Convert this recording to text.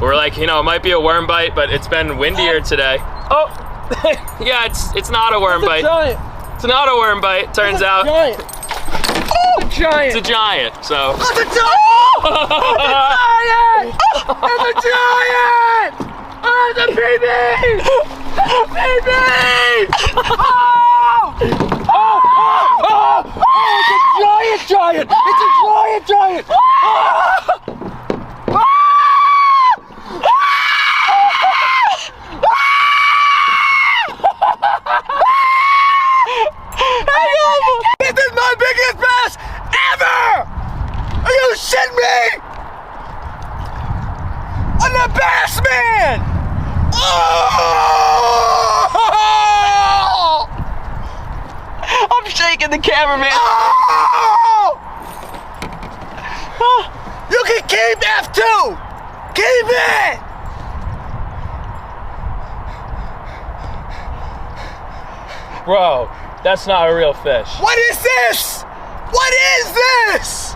We're like, you know, it might be a worm bite, but it's been windier today. Oh, yeah, it's not a worm bite. Giant. It's not a worm bite, turns out. Giant. Oh, giant. It's a giant, so. Oh, it's a giant! Oh, it's a giant! Oh, it's a baby! Baby! Oh! Oh! Oh! Oh! It's a giant! It's a giant! Oh! This is my biggest bass ever! Are you shitting me? I'm the bass man! Oh! I'm shaking the cameraman. Oh! You can keep F2! Keep it! Bro, that's not a real fish. What is this? What is this?